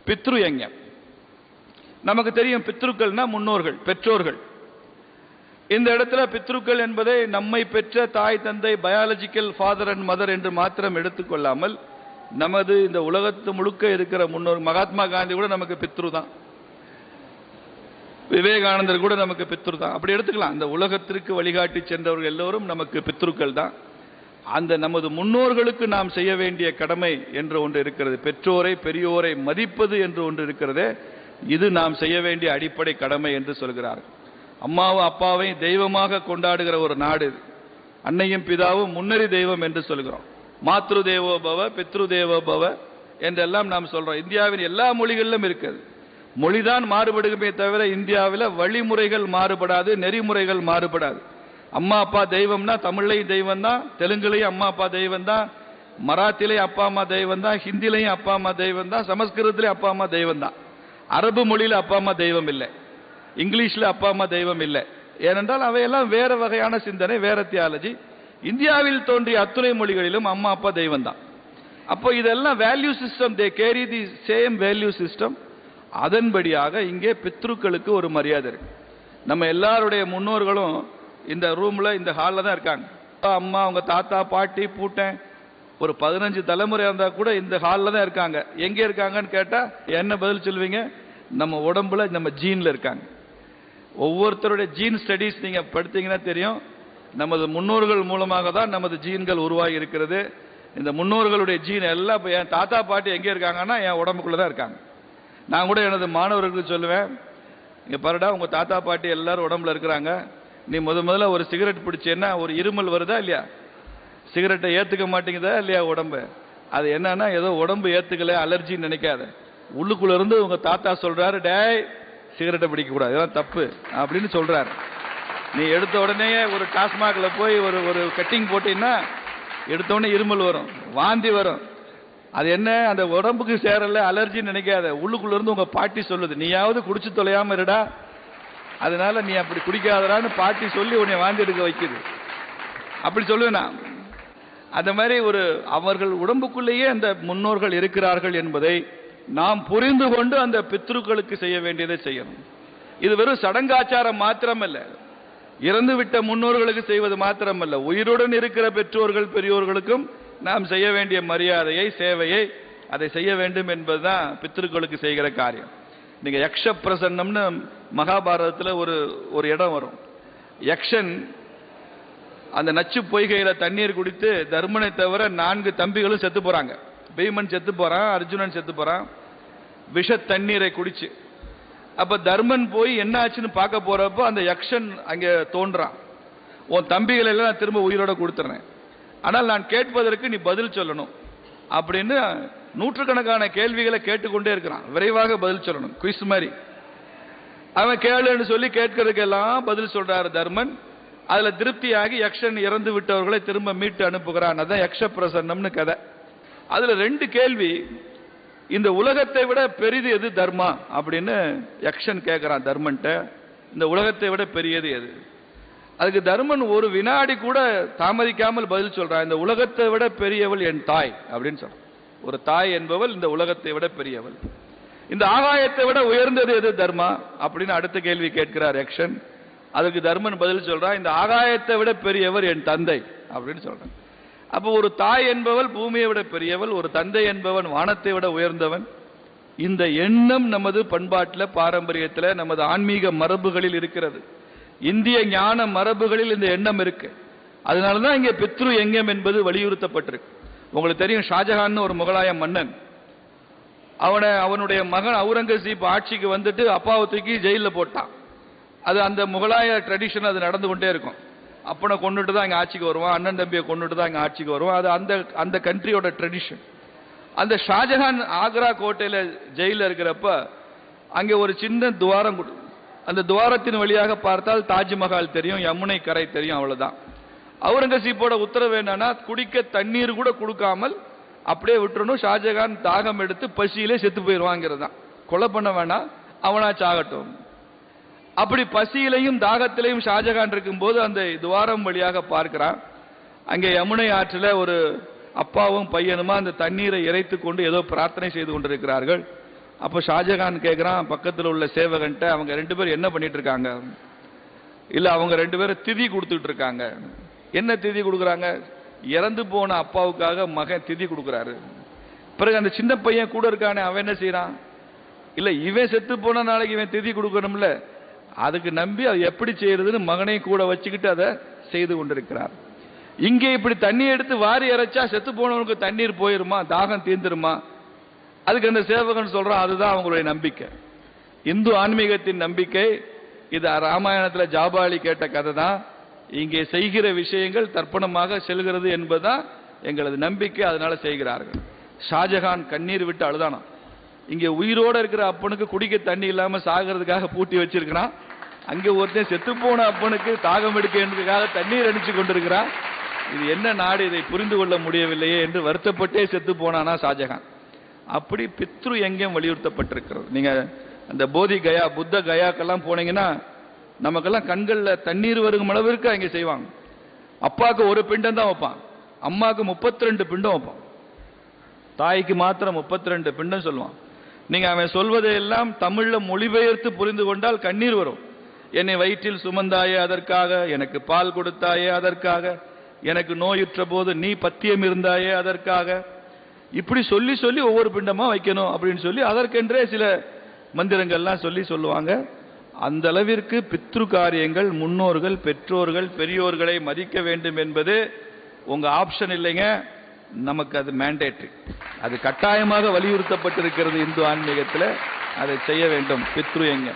பித்ரு யஜ்ஞம். நமக்கு தெரியும் பித்ருக்கள்னா முன்னோர்கள், பெற்றோர்கள். இந்த இடத்துல பித்ருக்கள் என்பதை நம்மை பெற்ற தாய் தந்தை, பயாலஜிக்கல் ஃபாதர் அண்ட் மதர் என்று மாத்திரம் எடுத்துக்கொள்ளாமல் நமது இந்த உலகத்து முழுக்க இருக்கிற முன்னோர், மகாத்மா காந்தி கூட நமக்கு பித்ரு தான், விவேகானந்தர் கூட நமக்கு பித்ரு தான். அப்படி எடுத்துக்கலாம். இந்த உலகத்திற்கு வழிகாட்டி சென்றவர்கள் எல்லோரும் நமக்கு பித்ருக்கள் தான். அந்த நமது முன்னோர்களுக்கு நாம் செய்ய வேண்டிய கடமை என்று ஒன்று இருக்கிறது. பெற்றோரை பெரியோரை மதிப்பது என்று ஒன்று இருக்கிறது. இது நாம் செய்ய வேண்டிய அடிப்படை கடமை என்று சொல்கிறார்கள். அம்மாவும் அப்பாவையும் தெய்வமாக கொண்டாடுகிற ஒரு நாடு. அன்னையும் பிதாவும் முன்னறி தெய்வம் என்று சொல்கிறோம். மாத்ரு தேவோ பவ, பித்ரு தேவோ பவ என்றெல்லாம் நாம் சொல்றோம். இந்தியாவின் எல்லா மொழிகளிலும் இருக்குது. மொழிதான் மாறுபடுமே தவிர இந்தியாவில் வழிமுறைகள் மாறுபடாது, நெறிமுறைகள் மாறுபடாது. அம்மா அப்பா தெய்வம்னா தமிழ்லையும் தெய்வம் தான், தெலுங்குலையும் அம்மா அப்பா தெய்வம் தான், மராத்திலையும் அப்பா அம்மா தெய்வம் தான், ஹிந்திலையும் அப்பா அம்மா தெய்வம் தான், சமஸ்கிருதத்திலையும் அப்பா அம்மா தெய்வம் தான். அரபு மொழியில் அப்பா அம்மா தெய்வம் இல்லை, இங்கிலீஷில் அப்பா அம்மா தெய்வம் இல்லை. ஏனென்றால் அவையெல்லாம் வேற வகையான சிந்தனை, வேற தியாலஜி. இந்தியாவில் தோன்றிய அத்துணை மொழிகளிலும் அம்மா அப்பா தெய்வம் தான். அப்போ இதெல்லாம் value system, they carry the same value system. அதன்படியாக இங்கே பித்ருக்களுக்கு ஒரு மரியாதை இருக்கு. நம்ம எல்லாருடைய முன்னோர்களும் இந்த ரூம்ல, இந்த ஹாலில் தான் இருக்காங்க. அம்மா, அவங்க தாத்தா, பாட்டி, பூட்டன், ஒரு 15 தலைமுறை இருந்தா கூட இந்த ஹாலில் தான் இருக்காங்க. எங்கே இருக்காங்கன்னு கேட்டா என்ன பதில் சொல்லுவீங்க? நம்ம உடம்புல, நம்ம ஜீன்ல இருக்காங்க. ஒவ்வொருத்தருடைய ஜீன் ஸ்டடீஸ் நீங்க படித்தீங்கன்னா தெரியும். நமது முன்னோர்கள் மூலமாக தான் நமது ஜீன்கள் உருவாகி இருக்கிறது. இந்த முன்னோர்களுடைய ஜீன் எல்லாம் இப்போ என் தாத்தா பாட்டி எங்கே இருக்காங்கன்னா என் உடம்புக்குள்ள தான் இருக்காங்க. நான் கூட எனது மாணவர்களுக்கு சொல்லுவேன், இங்கே பாருடா, உங்கள் தாத்தா பாட்டி எல்லாரும் உடம்புல இருக்கிறாங்க. நீ முதல்ல ஒரு சிகரெட் பிடிச்சேன்னா ஒரு இருமல் வருதா இல்லையா? சிகரெட்டை ஏற்றுக்க மாட்டேங்குதா இல்லையா உடம்பு? அது என்னன்னா ஏதோ உடம்பு ஏற்றுக்கல, அலர்ஜின்னு நினைக்காத. உள்ளுக்குள்ள இருந்து உங்கள் தாத்தா சொல்றாரு, டேய் சிகரெட்டை பிடிக்கக்கூடாது, இதெல்லாம் தப்பு அப்படின்னு சொல்றாரு. நீ எடுத்த உடனே ஒரு டாஸ்மாகில் போய் ஒரு கட்டிங் போட்டீங்கன்னா எடுத்த உடனே இருமல் வரும், வாந்தி வரும். அது என்ன, அந்த உடம்புக்கு சேரல, அலர்ஜின்னு நினைக்காத. உள்ளுக்குள்ள இருந்து உங்க பாட்டி சொல்லுது, நீயாவது குடிச்சு தொலையாம இருடா, அதனால நீ அப்படி குடிக்காதடான்னு பாட்டி சொல்லி உன்னை வாந்தி எடுக்க வைக்குது. அப்படி சொல்லுவேன் நான். அந்த மாதிரி ஒரு அவர்கள் உடம்புக்குள்ளேயே அந்த முன்னோர்கள் இருக்கிறார்கள் என்பதை நாம் புரிந்து கொண்டு அந்த பித்ருக்களுக்கு செய்ய வேண்டியதை செய்யணும். இது வெறும் சடங்காச்சாரம் மாத்திரமல்ல, இறந்து விட்ட முன்னோர்களுக்கு செய்வது மாத்திரமல்ல, உயிருடன் இருக்கிற பெற்றோர்கள் பெரியோர்களுக்கும் நாம் செய்ய வேண்டிய மரியாதையை, சேவையை, அதை செய்ய வேண்டும் என்பதுதான் பித்ருக்களுக்கு செய்கிற காரியம். நீங்க யக்ஷ பிரசன்னம்னு மகாபாரதத்தில் ஒரு இடம் வரும். யக்ஷன் அந்த நச்சு பொய்கையில தண்ணீர் குடித்து தர்மனை தவிர 4 தம்பிகளும் செத்து போறாங்க. பீமன் செத்து போறான், அர்ஜுனன் செத்து போறான், விஷ தண்ணீரை குடிச்சு. அப்ப தர்மன் போய் என்ன ஆச்சுன்னு பார்க்க போறப்போ அந்த யக்ஷன் அங்கே தோன்றான். உன் தம்பிகளை எல்லாம் திரும்ப உயிரோட கொடுத்துறேன், ஆனால் நான் கேட்பதற்கு நீ பதில் சொல்லணும் அப்படின்னு நூற்றுக்கணக்கான கேள்விகளை கேட்டுக்கொண்டே இருக்கிறான். விரைவாக பதில் சொல்லணும், குயிஸ் மாதிரி. அவன் கேளுன்னு சொல்லி கேட்கறதுக்கெல்லாம் பதில் சொல்றாரு தர்மன். அதுல திருப்தியாகி யக்ஷன் இறந்து விட்டவர்களை திரும்ப மீட்டு அனுப்புகிறான். அதான் யக்ஷ பிரசன்னம்னு கதை. அதுல 2 கேள்வி. இந்த உலகத்தை விட பெரிது எது தர்மா அப்படின்னு யக்ஷன் கேட்கிறான் தர்மன்ட்ட. இந்த உலகத்தை விட பெரியது எது? அதுக்கு தர்மன் ஒரு வினாடி கூட தாமதிக்காமல் பதில் சொல்றான், இந்த உலகத்தை விட பெரியவள் என் தாய் அப்படின்னு சொல்றான். ஒரு தாய் என்பவள் இந்த உலகத்தை விட பெரியவள். இந்த ஆகாயத்தை விட உயர்ந்தது எது தர்மா அப்படின்னு அடுத்த கேள்வி கேட்கிறார் யக்ஷன். அதுக்கு தர்மன் பதில் சொல்றான், இந்த ஆகாயத்தை விட பெரியவர் என் தந்தை அப்படின்னு சொல்றான். அப்போ ஒரு தாய் என்பவள் பூமியை விட பெரியவள், ஒரு தந்தை என்பவன் வானத்தை விட உயர்ந்தவன். இந்த எண்ணம் நமது பண்பாட்டில், பாரம்பரியத்தில், நமது ஆன்மீக மரபுகளில் இருக்கிறது. இந்திய ஞான மரபுகளில் இந்த எண்ணம் இருக்கு. அதனாலதான் இங்கே பித்ரு யஜ்ஞம் என்பது வலியுறுத்தப்பட்டிருக்கு. உங்களுக்கு தெரியும், ஷாஜஹான் ஒரு முகலாய மன்னன், அவனுடைய மகன் அவுரங்கசீப் ஆட்சிக்கு வந்துட்டு அப்பாவை தூக்கி ஜெயிலில் போட்டான். அது அந்த முகலாய ட்ரெடிஷன், அது நடந்து கொண்டே இருக்கும். அப்பனை கொண்டுட்டு தான் இங்கே ஆட்சிக்கு வருவான், அண்ணன் தம்பியை கொண்டுட்டு தான் இங்கே ஆட்சிக்கு வருவான். அது அந்த கண்ட்ரியோட ட்ரெடிஷன். அந்த ஷாஜஹான் ஆக்ரா கோட்டையில் ஜெயிலில் இருக்கிறப்ப அங்கே ஒரு சின்ன துவாரம், அந்த துவாரத்தின் வழியாக பார்த்தால் தாஜ்மஹால் தெரியும், யமுனை கரை தெரியும், அவ்வளவுதான். அவுரங்கசீப்போட உத்தரவு என்னன்னா, குடிக்க தண்ணீர் கூட கொடுக்காமல் அப்படியே விட்டுறணும். ஷாஜகான் தாகம் எடுத்து பசியிலே செத்து போயிடுவாங்கிறது தான். கொலை பண்ண வேணாம், அவனா சாகட்டும். அப்படி பசியிலையும் தாகத்திலையும் ஷாஜகான் இருக்கும்போது அந்த துவாரம் வழியாக பார்க்கிறான். அங்கே யமுனை ஆற்றில் ஒரு அப்பாவும் பையனுமா அந்த தண்ணீரை இறைத்து கொண்டு ஏதோ பிரார்த்தனை செய்து கொண்டிருக்கிறார்கள். அப்போ ஷாஜகான் கேட்குறான் பக்கத்தில் உள்ள சேவகன்ட்ட, அவங்க 2 பேரும் என்ன பண்ணிட்டு இருக்காங்க? இல்லை, அவங்க 2 பேரும் திதி கொடுத்துட்டு இருக்காங்க. என்ன திதி கொடுக்குறாங்க? இறந்து போன அப்பாவுக்காக மகன் திதி கொடுக்குறாரு. பிறகு அந்த சின்ன பையன் கூட இருக்கானே, அவன் என்ன செய்யறான்? இல்லை, இவன் செத்து போன நாளைக்கு இவன் திதி கொடுக்கணும்ல, அதுக்கு நம்பி அது எப்படி செய்யறதுன்னு மகனையும் கூட வச்சுக்கிட்டு அதை செய்து கொண்டிருக்கிறார். இங்கே இப்படி தண்ணி எடுத்து வாரி இறைச்சா செத்து போனவனுக்கு தண்ணீர் போயிருமா, தாகம் தீர்ந்துருமா? அதுக்கு அந்த சேவகன் சொல்றான், அதுதான் அவங்களுடைய நம்பிக்கை. இந்து ஆன்மீகத்தின் நம்பிக்கை இது. ராமாயணத்தில் ஜாபாலி கேட்ட கதை தான். இங்கே செய்கிற விஷயங்கள் தர்ப்பணமாக செல்கிறது என்பதுதான் எங்களது நம்பிக்கை, அதனால செய்கிறார்கள். ஷாஜகான் கண்ணீர் விட்டு அழுதானா. இங்கே உயிரோட இருக்கிற அப்பனுக்கு குடிக்க தண்ணி இல்லாம சாகிறதுக்காக பூட்டி வச்சிருக்கிறான். அங்கே ஒருத்தன் செத்து போன அப்பனுக்கு தாகம் எடுக்கிறதுக்காக தண்ணீர் அடிச்சு கொண்டிருக்கிறான். இது என்ன நாடு, இதை புரிந்து கொள்ள முடியவில்லையே என்று வருத்தப்பட்டே செத்து போனானா ஷாஜகான். அப்படி பித்ரு எங்கேயும் வலியுறுத்தப்பட்டிருக்கிறது. நீங்க அந்த போதி கயா, புத்த கயாக்கெல்லாம் போனீங்கன்னா நமக்கெல்லாம் கண்களில் தண்ணீர் வரும் அளவிற்கு அங்கே செய்வாங்க. அப்பாவுக்கு ஒரு பிண்டம் தான் வைப்பான், அம்மாவுக்கு 32 பிண்டம் வைப்பான், தாய்க்கு மாத்திரம் 32 பிண்டம் சொல்லுவான். நீங்க அவன் சொல்வதையெல்லாம் தமிழ்ல மொழிபெயர்த்து புரிந்து கொண்டால் கண்ணீர் வரும். என்னை வயிற்றில் சுமந்தாயே அதற்காக, எனக்கு பால் கொடுத்தாயே அதற்காக, எனக்கு நோயுற்ற போது நீ பத்தியம் இருந்தாயே அதற்காக, இப்படி சொல்லி சொல்லி ஒவ்வொரு பிண்டமா வைக்கணும் அப்படின்னு சொல்லி அதற்கென்றே சில மந்திரங்கள்லாம் சொல்லுவாங்க. அந்த அளவிற்கு பித்ரு காரியங்கள், முன்னோர்கள், பெற்றோர்கள், பெரியோர்களை மதிக்க வேண்டும் என்பது உங்க ஆப்ஷன் இல்லைங்க, நமக்கு அது மேண்டேட்டரி. அது கட்டாயமாக வலியுறுத்தப்பட்டிருக்கிறது இந்து ஆன்மீகத்தில். அதை செய்ய வேண்டும். பித்ரு எங்க